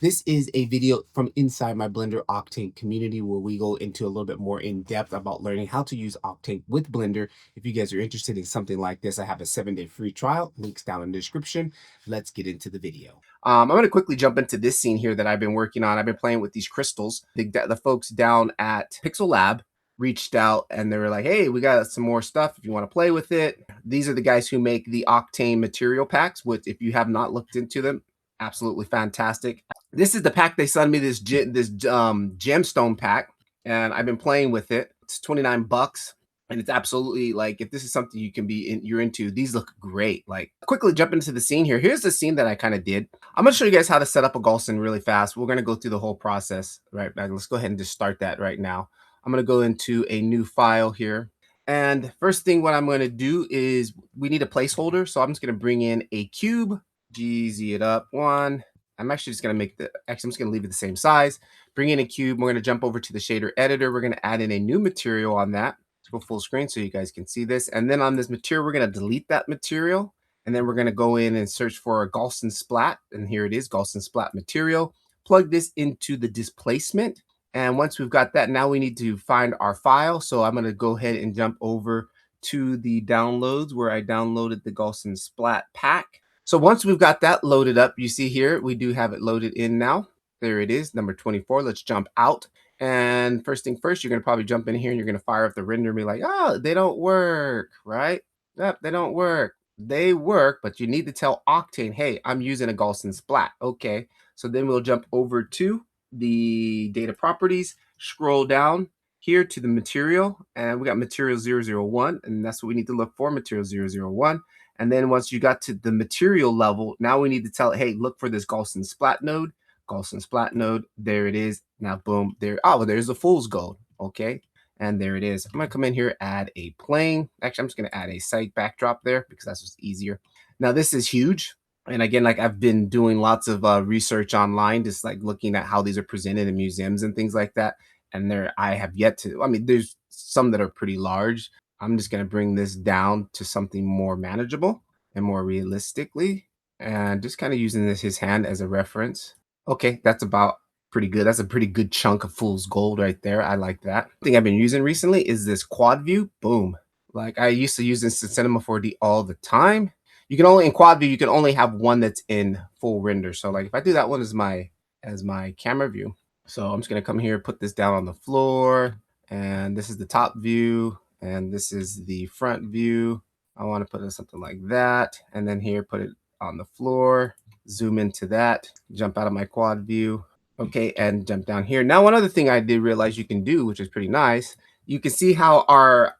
This is a video from inside my Blender Octane community where we go into a little bit more in depth about learning how to use Octane with Blender. If you guys are interested in something like this, I have a 7-day free trial. Links down in the description. Let's get into the video. I'm going to quickly jump into this scene here that I've been working on. I've been playing with these crystals. The folks down at PixelLab reached out and they were like, hey, we got some more stuff if you want to play with it. These are the guys who make the Octane material packs, which if you have not looked into them, absolutely fantastic. This is the pack they sent me, this gemstone pack, and I've been playing with it. It's 29 bucks, and it's absolutely like, if this is something you can you're into, these look great. Like, quickly jump into the scene here. Here's the scene that I kind of did. I'm gonna show you guys how to set up a Gaussian really fast. We're gonna go through the whole process right now. Let's go ahead and just start that right now. I'm gonna go into a new file here. And first thing what I'm gonna do is we need a placeholder. So I'm just gonna bring in a cube, GZ it up one. I'm actually just going to I'm just going to leave it the same size. Bring in a cube. We're going to jump over to the shader editor. We're going to add in a new material on that. Let's go full screen so you guys can see this. And then on this material, we're going to delete that material. And then we're going to go in and search for a Gaussian Splat. And here it is, Gaussian Splat material. Plug this into the displacement. And once we've got that, now we need to find our file. So I'm going to go ahead and jump over to the downloads where I downloaded the Gaussian Splat pack. So once we've got that loaded up, you see here, we do have it loaded in now. There it is, number 24. Let's jump out. And first thing first, you're going to probably jump in here and you're going to fire up the render and be like, oh, they don't work, right? Yep, they don't work. They work, but you need to tell Octane, hey, I'm using a Gaussian Splat. Okay, so then we'll jump over to the data properties, scroll down here to the material, and we got material 001, and that's what we need to look for, material 001. And then once you got to the material level, now we need to tell it, hey, look for this Gaussian Splat node. Gaussian Splat node, there it is. Now, boom, there. Oh, well, there's the fool's gold. Okay, and there it is. I'm going to come in here, add a plane. Actually, I'm just going to add a site backdrop there because that's just easier. Now, this is huge. And again, like I've been doing lots of research online, just like looking at how these are presented in museums and things like that. And I have yet to, I mean, there's some that are pretty large. I'm just going to bring this down to something more manageable and more realistically, and just kind of using his hand as a reference. Okay, that's about pretty good. That's a pretty good chunk of fool's gold right there. I like that. The thing I've been using recently is this quad view. Boom. Like I used to use this in Cinema 4D all the time. You can only, in quad view, you can only have one that's in full render. So like if I do that one as my camera view. So I'm just going to come here, put this down on the floor, and this is the top view. And this is the front view. I want to put in something like that. And then here, put it on the floor, zoom into that, jump out of my quad view. Okay, and jump down here. Now, one other thing I did realize you can do, which is pretty nice, you can see how our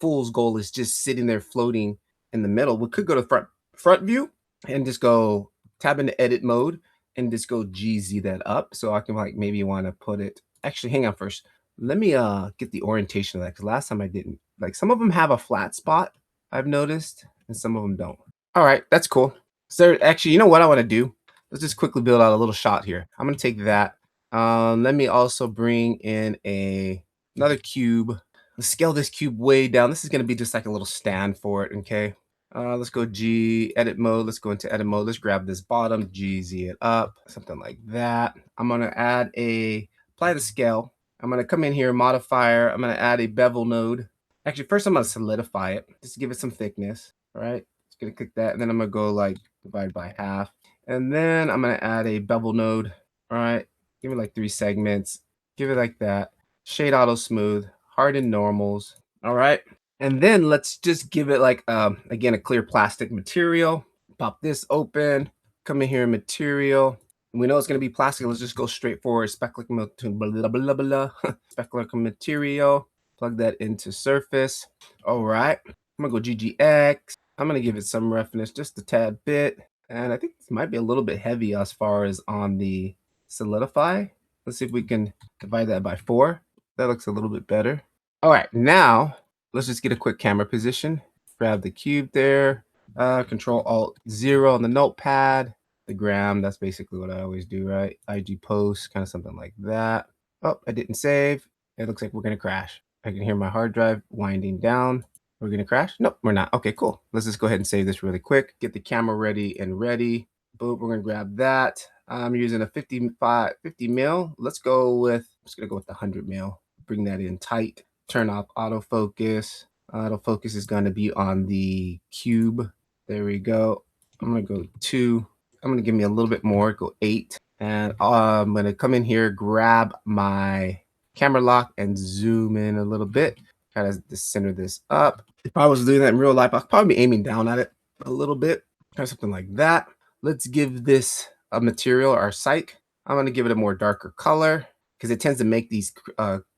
fool's goal is just sitting there floating in the middle. We could go to front view and just go tab into edit mode and just go GZ that up. So I can like maybe want to put it, actually hang on first. Let me get the orientation of that, because last time I didn't. Like some of them have a flat spot, I've noticed, and some of them don't. All right, that's cool. So actually, you know what I want to do? Let's just quickly build out a little shot here. I'm going to take that. Let me also bring in another cube. Let's scale this cube way down. This is going to be just like a little stand for it, okay? Let's go edit mode. Let's go into edit mode. Let's grab this bottom, GZ it up, something like that. I'm going to apply the scale. I'm going to come in here, modifier. I'm going to add a bevel node. Actually, first I'm going to solidify it, just to give it some thickness. All right, just going to click that. And then I'm going to go like divide by half. And then I'm going to add a bevel node. All right, give it like 3 segments. Give it like that. Shade auto smooth, harden normals. All right. And then let's just give it like, again, a clear plastic material. Pop this open, come in here, material. We know it's going to be plastic. Let's just go straight forward. Specular material. Plug that into surface. All right. I'm going to go GGX. I'm going to give it some roughness, just a tad bit. And I think this might be a little bit heavy as far as on the solidify. Let's see if we can divide that by 4. That looks a little bit better. All right. Now, let's just get a quick camera position. Grab the cube there. Control-Alt-0 on the notepad. The gram, that's basically what I always do, right? IG post, kind of something like that. Oh, I didn't save. It looks like we're going to crash. I can hear my hard drive winding down. We're going to crash? Nope, we're not. Okay, cool. Let's just go ahead and save this really quick. Get the camera ready and ready. Boom, we're gonna grab that. I'm using a 50 mil. Let's go with, I'm just gonna go with the 100 mil. Bring that in tight. Turn off autofocus. Autofocus is gonna be on the cube. There we go. I'm gonna go 2. I'm gonna give me a little bit more, go 8. And I'm gonna come in here, grab my camera lock and zoom in a little bit. Kind of center this up. If I was doing that in real life, I'd probably be aiming down at it a little bit, kind of something like that. Let's give this a material, our cyc. I'm gonna give it a more darker color because it tends to make these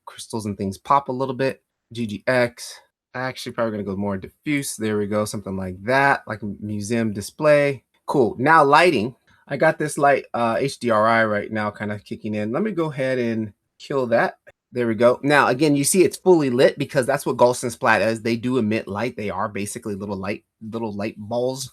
crystals and things pop a little bit. GGX. Actually, probably gonna go more diffuse. There we go, something like that, like a museum display. Cool. Now lighting. I got this light HDRI right now kind of kicking in. Let me go ahead and kill that. There we go. Now, again, you see it's fully lit because that's what Gaussian Splat is. They do emit light. They are basically little light balls,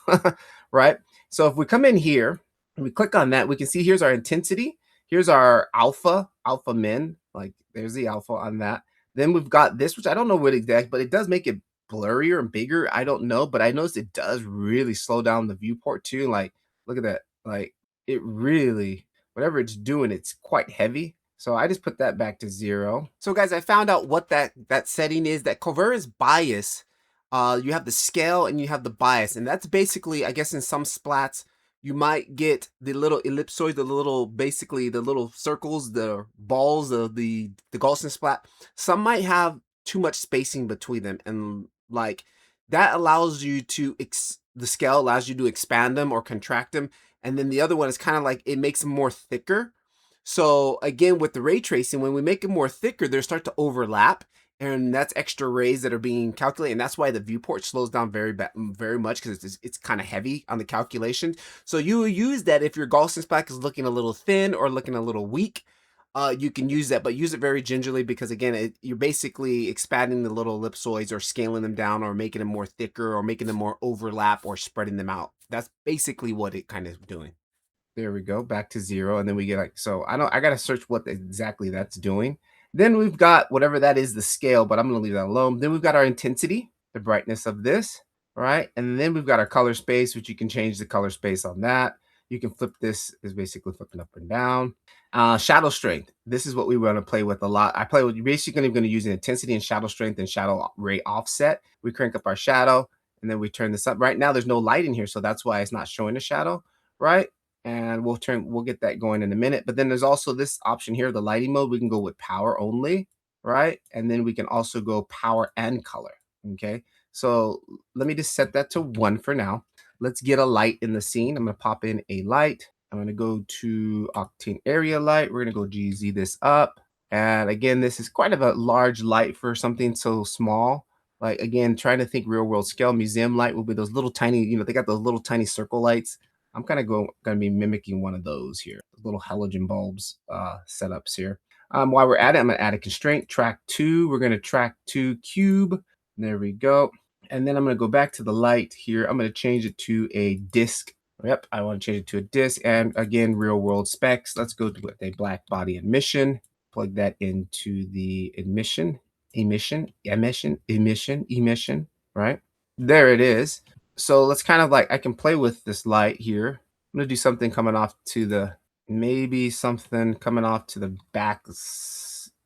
right? So if we come in here and we click on that, we can see here's our intensity. Here's our alpha min. Like there's the alpha on that. Then we've got this, which I don't know what exact, but it does make it blurrier and bigger. I don't know, but I noticed it does really slow down the viewport too. Like, look at that. Like it really, whatever it's doing, it's quite heavy. So I just put that back to 0. So guys, I found out what that setting is. That covariance bias, you have the scale and you have the bias. And that's basically, I guess in some splats, you might get the little ellipsoid, basically the little circles, the balls of the Gaussian splat. Some might have too much spacing between them. And like that allows you to, the scale allows you to expand them or contract them. And then the other one is kind of like, it makes them more thicker. So again, with the ray tracing, when we make it more thicker, they start to overlap, and that's extra rays that are being calculated. And that's why the viewport slows down very much, because it's kind of heavy on the calculation. So you will use that if your Gaussian splat is looking a little thin or looking a little weak. You can use that, but use it very gingerly, because again, you're basically expanding the little ellipsoids or scaling them down or making them more thicker or making them more overlap or spreading them out. That's basically what it kind of doing. There we go, back to 0, and then we get like, so I gotta search what exactly that's doing. Then we've got whatever that is, the scale, but I'm gonna leave that alone. Then we've got our intensity, the brightness of this, right? And then we've got our color space, which you can change the color space on that. You can flip this, is basically flipping up and down. Shadow strength, this is what we want to play with a lot. I play with, you're basically going to use intensity and shadow strength and shadow ray offset. We crank up our shadow, and then we turn this up. Right now there's no light in here, so that's why it's not showing the shadow, right? And we'll get that going in a minute. But then there's also this option here, the lighting mode. We can go with power only, right? And then we can also go power and color. Okay, so let me just set that to 1 for now. Let's get a light in the scene. I'm gonna pop in a light. I'm gonna go to Octane area light. We're gonna go GZ this up. And again, this is quite of a large light for something so small. Like again, trying to think real world scale. Museum light will be those little tiny, they got those little tiny circle lights. I'm kind of going to be mimicking one of those here, little halogen bulbs setups here. While we're at it, I'm going to add a constraint, track 2. We're going to track 2 cube. There we go. And then I'm going to go back to the light here. I'm going to change it to a disk. Yep, I want to change it to a disk. And again, real world specs. Let's go to a black body emission. Plug that into the emission, right? There it is. So let's kind of like, I can play with this light here. I'm going to do something coming off to the, maybe something coming off to the back.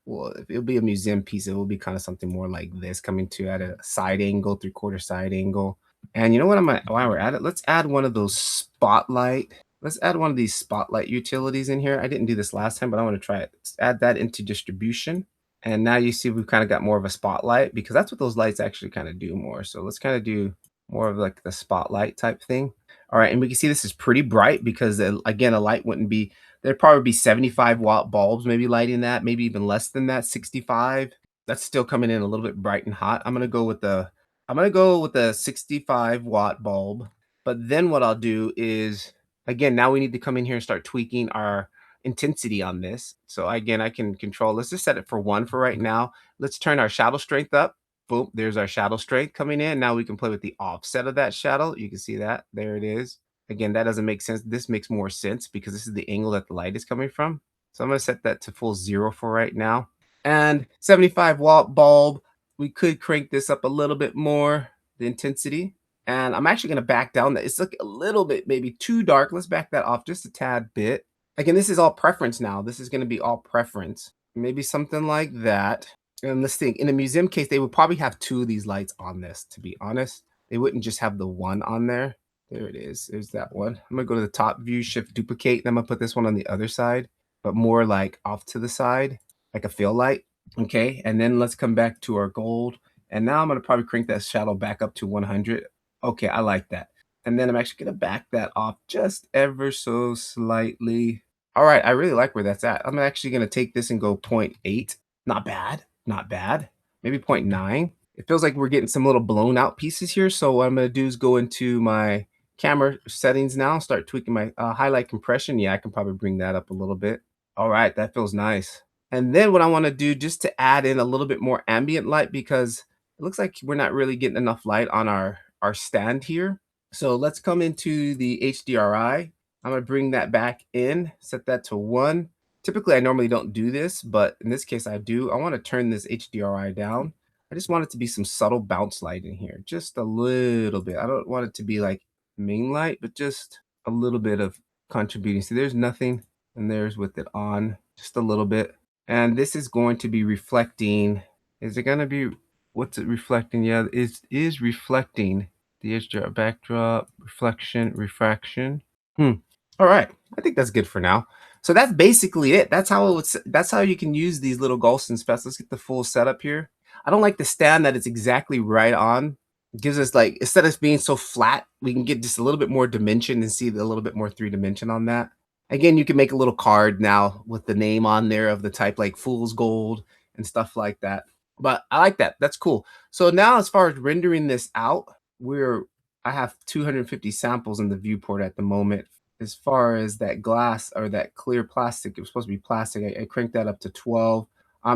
Well, it'll be a museum piece. It will be kind of something more like this, coming to at a side angle, 3/4 side angle. And you know what, while we're at it, let's add one of those spotlight. Let's add one of these spotlight utilities in here. I didn't do this last time, but I want to try it. Let's add that into distribution. And now you see we've kind of got more of a spotlight, because that's what those lights actually kind of do more. So let's kind of do more of like the spotlight type thing. All right, and we can see this is pretty bright, because again, a light wouldn't be, there'd probably be 75-watt bulbs maybe lighting that, maybe even less than that, 65. That's still coming in a little bit bright and hot. I'm gonna go with the 65-watt bulb. But then what I'll do is, again, now we need to come in here and start tweaking our intensity on this. So again, I can control, let's just set it for 1 for right now. Let's turn our shadow strength up. Boom, there's our shadow strength coming in. Now we can play with the offset of that shadow. You can see that, there it is. Again, that doesn't make sense. This makes more sense because this is the angle that the light is coming from. So I'm gonna set that to full 0 for right now. And 75-watt bulb, we could crank this up a little bit more, the intensity. And I'm actually going to back down that. It's like a little bit, maybe too dark. Let's back that off just a tad bit. Again, this is all preference now. This is going to be all preference. Maybe something like that. And let's think, in a museum case, they would probably have two of these lights on this, to be honest. They wouldn't just have the one on there. There it is. There's that one. I'm going to go to the top view, shift duplicate. And I'm going to put this one on the other side, but more like off to the side, like a fill light. Okay. And then let's come back to our gold. And now I'm going to probably crank that shadow back up to 100. Okay, I like that. And then I'm actually going to back that off just ever so slightly. All right, I really like where that's at. I'm actually going to take this and go 0.8. Not bad, not bad. Maybe 0.9. It feels like we're getting some little blown out pieces here. So what I'm going to do is go into my camera settings now, start tweaking my highlight compression. Yeah, I can probably bring that up a little bit. All right, that feels nice. And then what I want to do just to add in a little bit more ambient light, because it looks like we're not really getting enough light on our stand here. So let's come into the HDRI. I'm going to bring that back in, set that to 1. Typically, I normally don't do this, but in this case, I do. I want to turn this HDRI down. I just want it to be some subtle bounce light in here, just a little bit. I don't want it to be like main light, but just a little bit of contributing. So there's nothing, and there's with it on, just a little bit. And this is going to be reflecting. Is it going to be, what's it reflecting? Yeah, it is reflecting the HDR backdrop, reflection, refraction. All right, I think that's good for now. So that's basically it. That's how you can use these little Gaussian Splats. Let's get the full setup here. I don't like the stand that it's exactly right on. It gives us, like, instead of being so flat, we can get just a little bit more dimension and see a little bit more 3-dimension on that. Again, you can make a little card now with the name on there of the type, like fool's gold and stuff like that. But I like that. That's cool. So now, as far as rendering this out, I have 250 samples in the viewport at the moment. As far as that glass or that clear plastic, it was supposed to be plastic. I cranked that up to 12.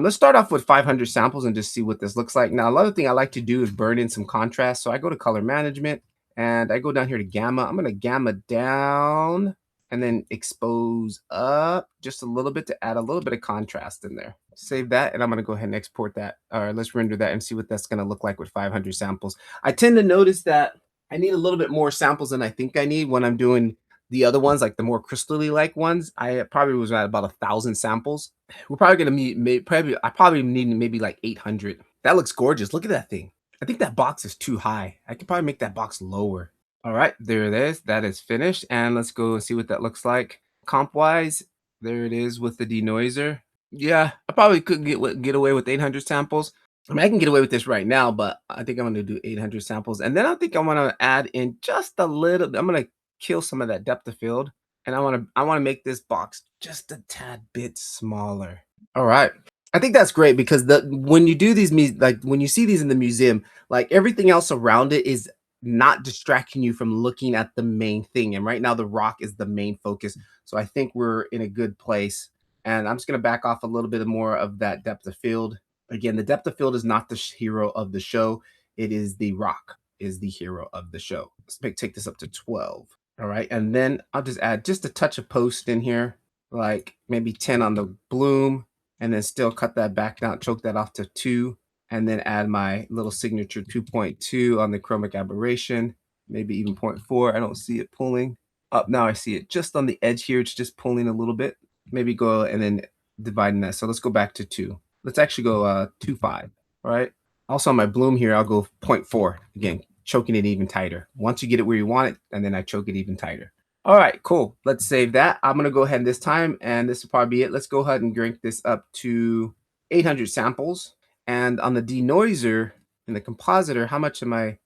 Let's start off with 500 samples and just see what this looks like. Now, another thing I like to do is burn in some contrast. So I go to color management and I go down here to gamma. I'm going to gamma down and then expose up just a little bit to add a little bit of contrast in there. Save that, and I'm going to go ahead and export that. All right, let's render that and see what that's going to look like with 500 samples. I tend to notice that I need a little bit more samples than I think I need when I'm doing the other ones, like the more crystally like ones. I probably was at about 1,000 samples. We're probably going to need I probably need maybe like 800. That looks gorgeous. Look at that thing. I think that box is too high. I could probably make that box lower. All right, there it is. That is finished. And let's go and see what that looks like. Comp wise, there it is with the denoiser. Yeah, I probably could get away with 800 samples. I mean, I can get away with this right now, but I think I'm going to do 800 samples. And then I think I want to add in just a little. I'm going to kill some of that depth of field, and I want to make this box just a tad bit smaller. All right. I think that's great, because when you do these, like when you see these in the museum, like everything else around it is not distracting you from looking at the main thing. And right now the rock is the main focus. So I think we're in a good place. And I'm just going to back off a little bit more of that depth of field. Again, the depth of field is not the hero of the show. It is the rock is the hero of the show. Let's take this up to 12. All right. And then I'll just add just a touch of post in here, like maybe 10 on the bloom, and then still cut that back down, choke that off to 2, and then add my little signature 2.2 on the chromic aberration, maybe even 0.4. I don't see it pulling up. Now I see it just on the edge here. It's just pulling a little bit. Maybe go and then dividing that. So let's go back to 2. Let's actually go 2.5. All right. Also on my bloom here, I'll go 0.4. Again, choking it even tighter. Once you get it where you want it, and then I choke it even tighter. All right, cool. Let's save that. I'm going to go ahead this time, and this will probably be it. Let's go ahead and crank this up to 800 samples. And on the denoiser and the compositor, how much am I?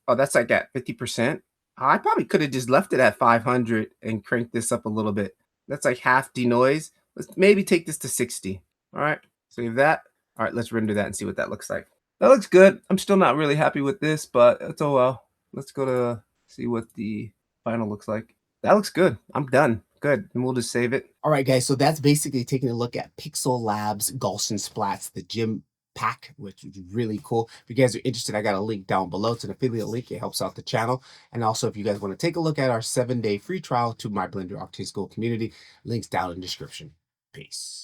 Oh, that's like at 50%. I probably could have just left it at 500 and cranked this up a little bit. That's like half denoise. Let's maybe take this to 60. All right, save that. All right, let's render that and see what that looks like. That looks good. I'm still not really happy with this, but it's oh well. Let's go to see what the final looks like. That looks good. I'm done. Good. And we'll just save it. All right, guys. So that's basically taking a look at PixelLab's Gaussian Splats, the gym pack, which is really cool. If you guys are interested, I got a link down below. It's an affiliate link. It helps out the channel. And also, if you guys want to take a look at our 7-day free trial to my Blender Octane School community, links down in the description. Peace.